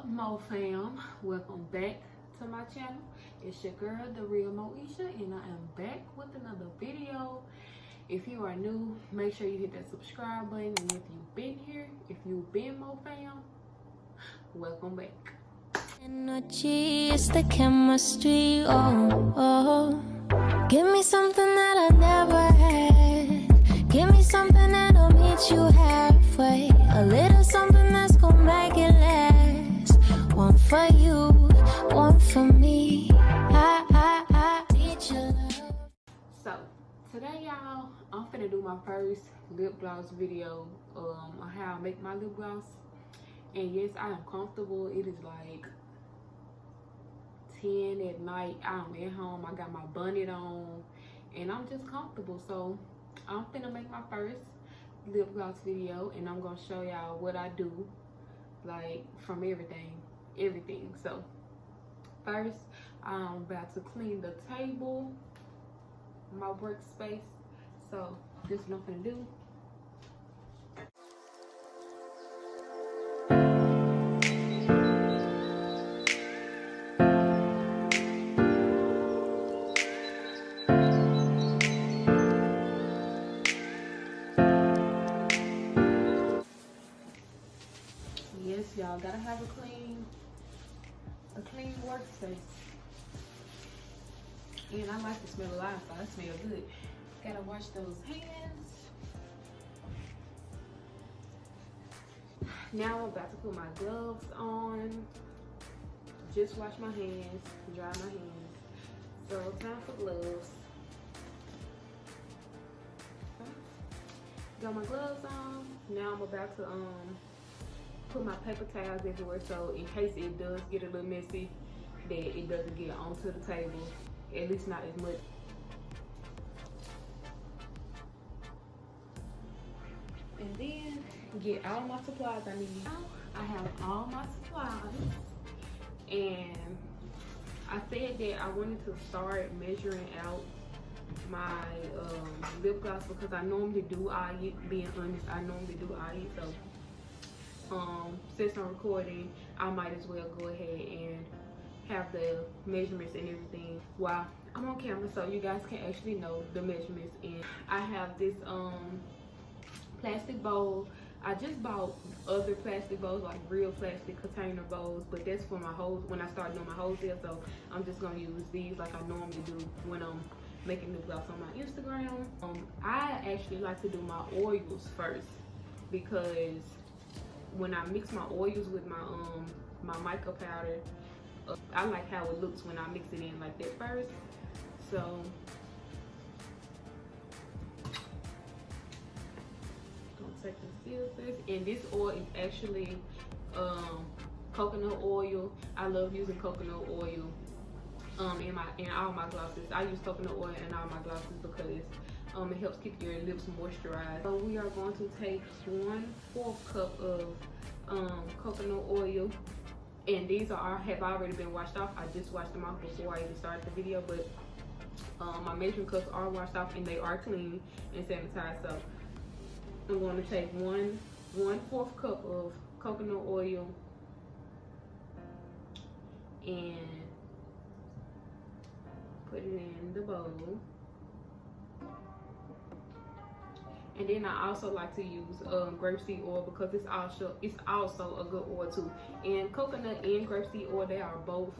up, Mo fam? Welcome back to my channel. It's your girl, the real Moesha, and I am back with another video. If you are new, make sure you hit that subscribe button, and if you've been here, if you've been Mo fam, welcome back. Energy is the chemistry, oh. Give me something that I never had. Give me something that'll meet you halfway. A little something that's gonna make it last. One for you, one for me. I need your love. So today, y'all, I'm finna do my first lip gloss video on how I make my lip gloss. And yes, I am comfortable. It is like 10 at night. I'm at home. I got my bonnet on and I'm just comfortable. So I'm finna make my first lip gloss video, and I'm gonna show y'all what I do, like from everything. So first, I'm about to clean the table, my workspace. So this is what I'm finna do. Yes, y'all gotta have a clean workspace. And I like to smell a lot, so I smell good. Gotta wash those hands. Now I'm about to put my gloves on. Just wash my hands, dry my hands. So time for gloves. Okay. Got my gloves on. Now I'm about to put my paper towels everywhere, so in case it does get a little messy, that it doesn't get onto the table, at least not as much. And then get all my supplies I need. I have all my supplies, and I said that I wanted to start measuring out my lip gloss because I normally do eye it. Being honest, I normally do eye it. So since I'm recording, I might as well go ahead and have the measurements and everything while I'm on camera, so you guys can actually know the measurements. And I have this plastic bowl. I just bought other plastic bowls, like real plastic container bowls, but that's for my hose when I start doing my wholesale. So I'm just gonna use these like I normally do when I'm making lip gloss on my Instagram. I actually like to do my oils first, because when I mix my oils with my my mica powder, I like how it looks when I mix it in like that first. So gonna take the scissors, and this oil is actually coconut oil. I love using coconut oil in all my glosses. I use coconut oil in all my glosses because it helps keep your lips moisturized. So we are going to take 1/4 cup of coconut oil, and these have already been washed off. I just washed them off before I even started the video, but my measuring cups are washed off and they are clean and sanitized. So I'm going to take 1/4 cup of coconut oil and put it in the bowl. And then I also like to use grapeseed oil because it's also a good oil too. And coconut and grapeseed oil, they are both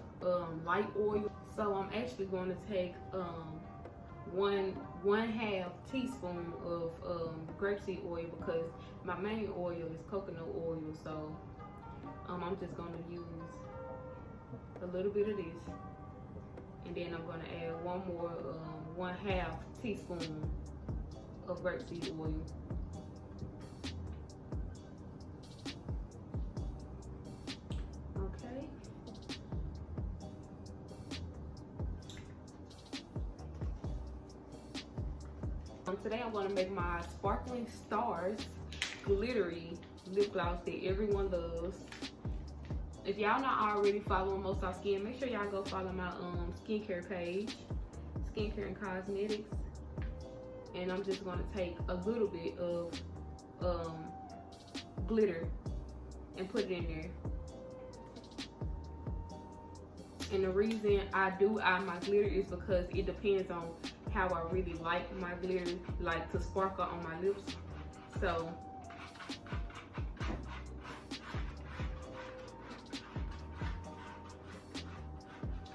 light oil. So I'm actually going to take 1/2 teaspoon of grapeseed oil because my main oil is coconut oil. So I'm just going to use a little bit of this, and then I'm going to add one more 1/2 teaspoon of grapeseed oil. Okay. Today I'm going to make my Sparkling Stars glittery lip gloss that everyone loves. If y'all not already following Most Off Skin, make sure y'all go follow my skincare page, Skincare and Cosmetics. And I'm just going to take a little bit of glitter and put it in there. And the reason I do eye my glitter is because it depends on how I really like my glitter, like to sparkle on my lips. So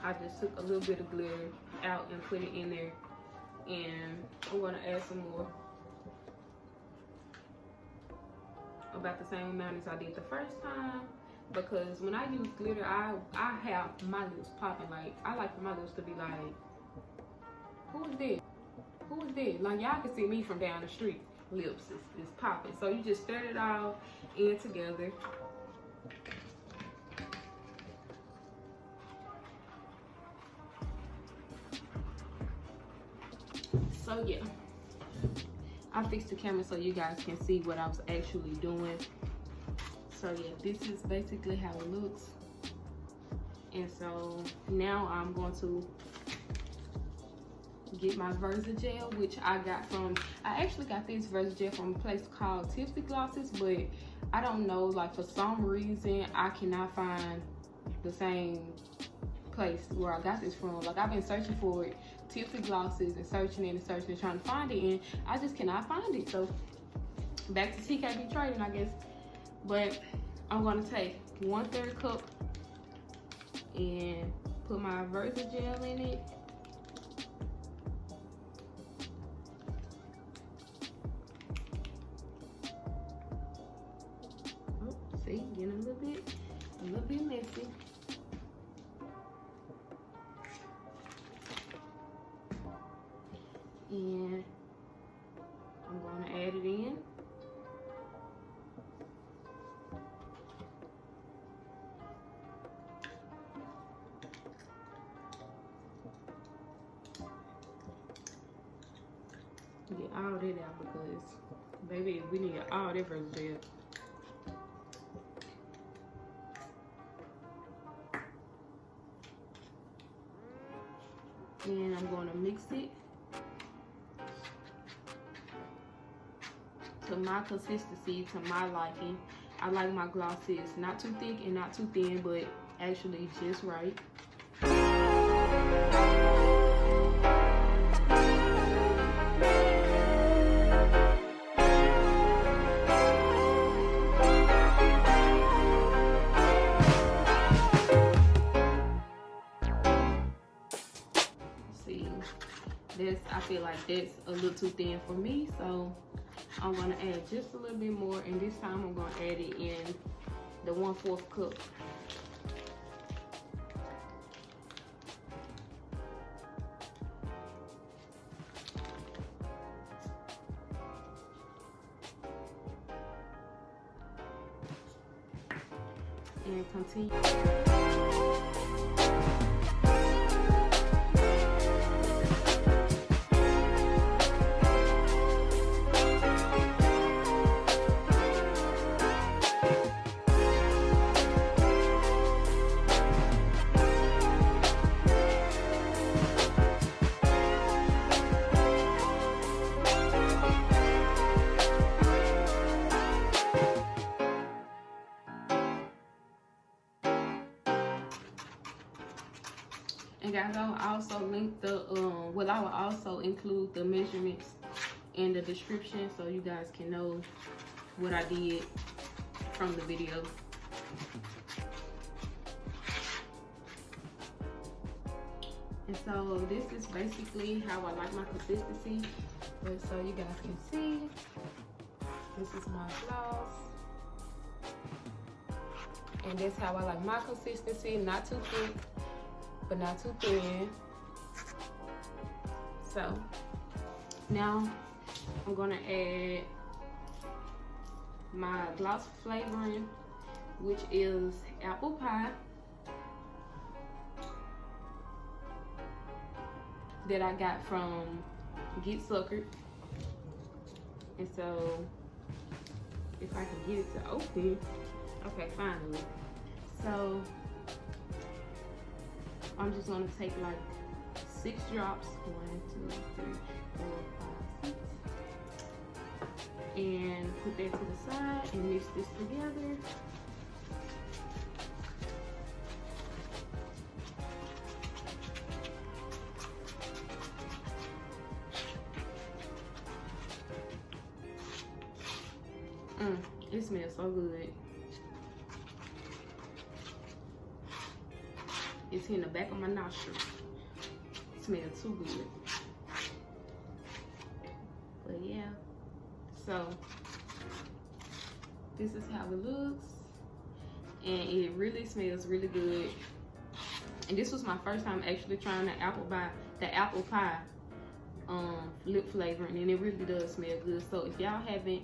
I just took a little bit of glitter out and put it in there, and I'm gonna add some more, about the same amount as I did the first time, because when I use glitter, I have my lips popping. Like, I like for my lips to be like, who is that? Who is that? Like, y'all can see me from down the street. Lips is popping. So you just stir it all in together. So yeah, I fixed the camera so you guys can see what I was actually doing. So yeah, this is basically how it looks. And so now I'm going to get my versagel, which I actually got this versagel from a place called Tipsy Glosses, but I don't know, like for some reason I cannot find the same place where I got this from. Like, I've been searching for it, Tipsy Glosses, and searching and searching and trying to find it, and I just cannot find it. So back to TKB trading, I guess. But I'm gonna take 1/3 cup and put my versagel in it. Oh, see, getting a little bit messy. And I'm gonna add it in. Get all that out because, baby, we need all that versagel. And I'm going to mix it to my consistency, to my liking. I like my glosses not too thick and not too thin, but actually just right. I feel like that's a little too thin for me, so I'm gonna add just a little bit more, and this time I'm gonna add it in the 1/4 cup. And continue. And guys, I will also link the, I will also include the measurements in the description so you guys can know what I did from the video. And so this is basically how I like my consistency. But so you guys can see, this is my gloss. And that's how I like my consistency, not too thick, but not too thin. So now I'm gonna add my gloss flavoring, which is apple pie, that I got from Get Suckered. And so if I can get it to open, okay, finally. So I'm just gonna take like 6 drops, 1, 2, 3, 4, 5, 6, and put that to the side and mix this together. smells so good. It's in the back of my nostrils. It smells too good. But yeah, so this is how it looks, and it really smells really good. And this was my first time actually trying the apple pie lip flavoring, and it really does smell good. So if y'all haven't,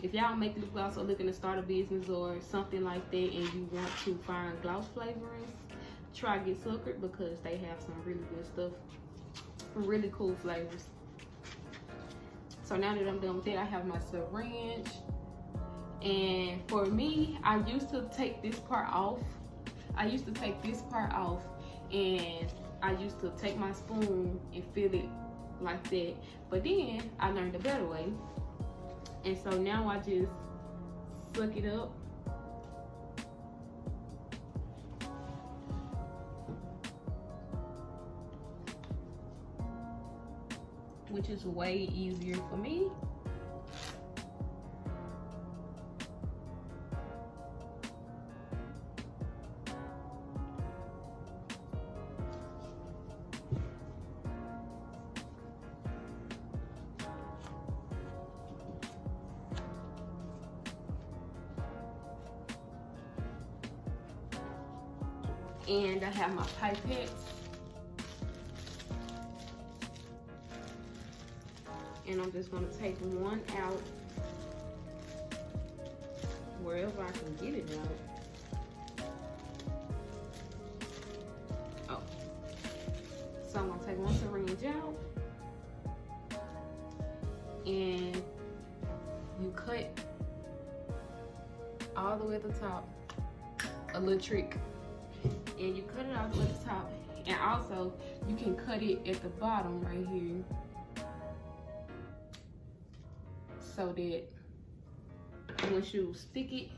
if y'all make lip gloss or looking to start a business or something like that, and you want to find gloss flavorings, try Get Suckered, because they have some really good stuff, really cool flavors. So now that I'm done with that, I have my syringe. And for me, I used to take this part off. And I used to take my spoon and fill it like that. But then I learned a better way. And so now I just suck it up. Which is way easier for me. And I have my pipettes. And I'm just gonna take one out wherever I can get it out. Oh. So I'm gonna take one syringe out. And you cut all the way at the top. A little trick. And you cut it all the way at the top. And also, you can cut it at the bottom right here. So that once you stick it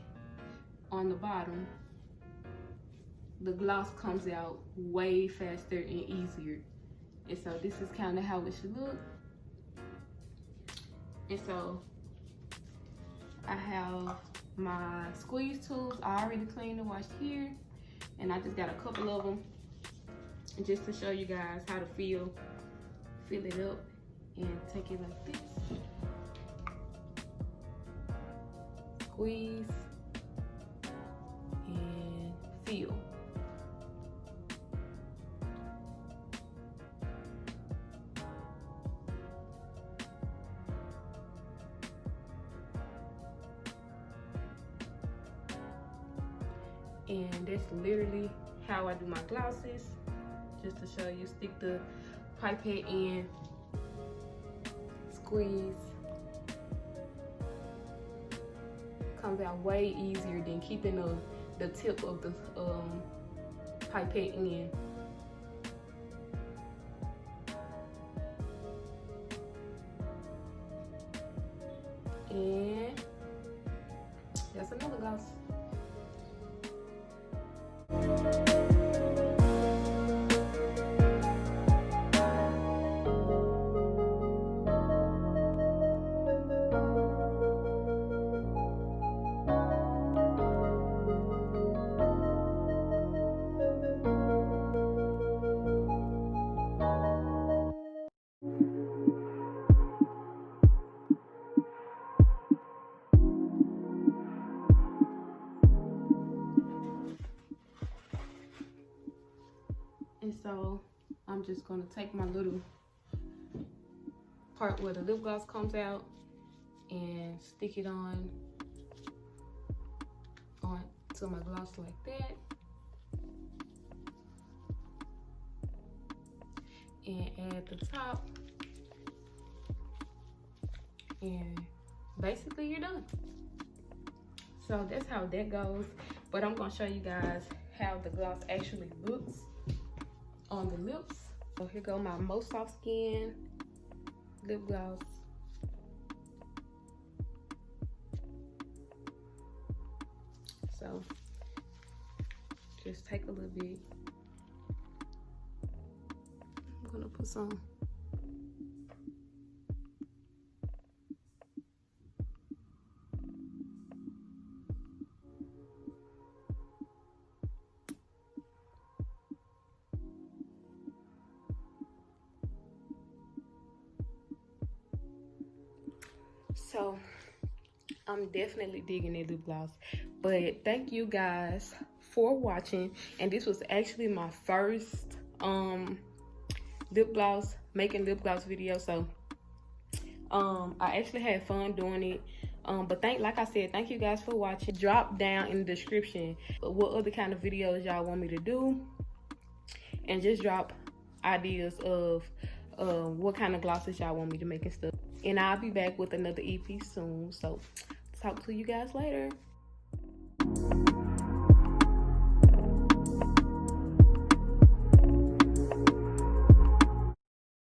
on the bottom, the gloss comes out way faster and easier. And so this is kind of how it should look. And so I have my squeeze tools. I already cleaned and washed here. And I just got a couple of them just to show you guys how to fill it up and take it like this. Squeeze and fill. And that's literally how I do my glosses. Just to show you, stick the pipette in, squeeze. Comes out way easier than keeping the tip of the pipette in. And that's another gloss. And so I'm just gonna take my little part where the lip gloss comes out and stick it on to my gloss like that. And add the top. And basically you're done. So that's how that goes. But I'm gonna show you guys how the gloss actually looks on the lips. So here go my most soft skin lip gloss. So just take a little bit. I'm gonna put some. So I'm definitely digging that lip gloss. But thank you guys for watching. And this was actually my first making lip gloss video. So I actually had fun doing it. But like I said, thank you guys for watching. Drop down in the description what other kind of videos y'all want me to do, and just drop ideas of what kind of glosses y'all want me to make and stuff. And I'll be back with another EP soon. So talk to you guys later.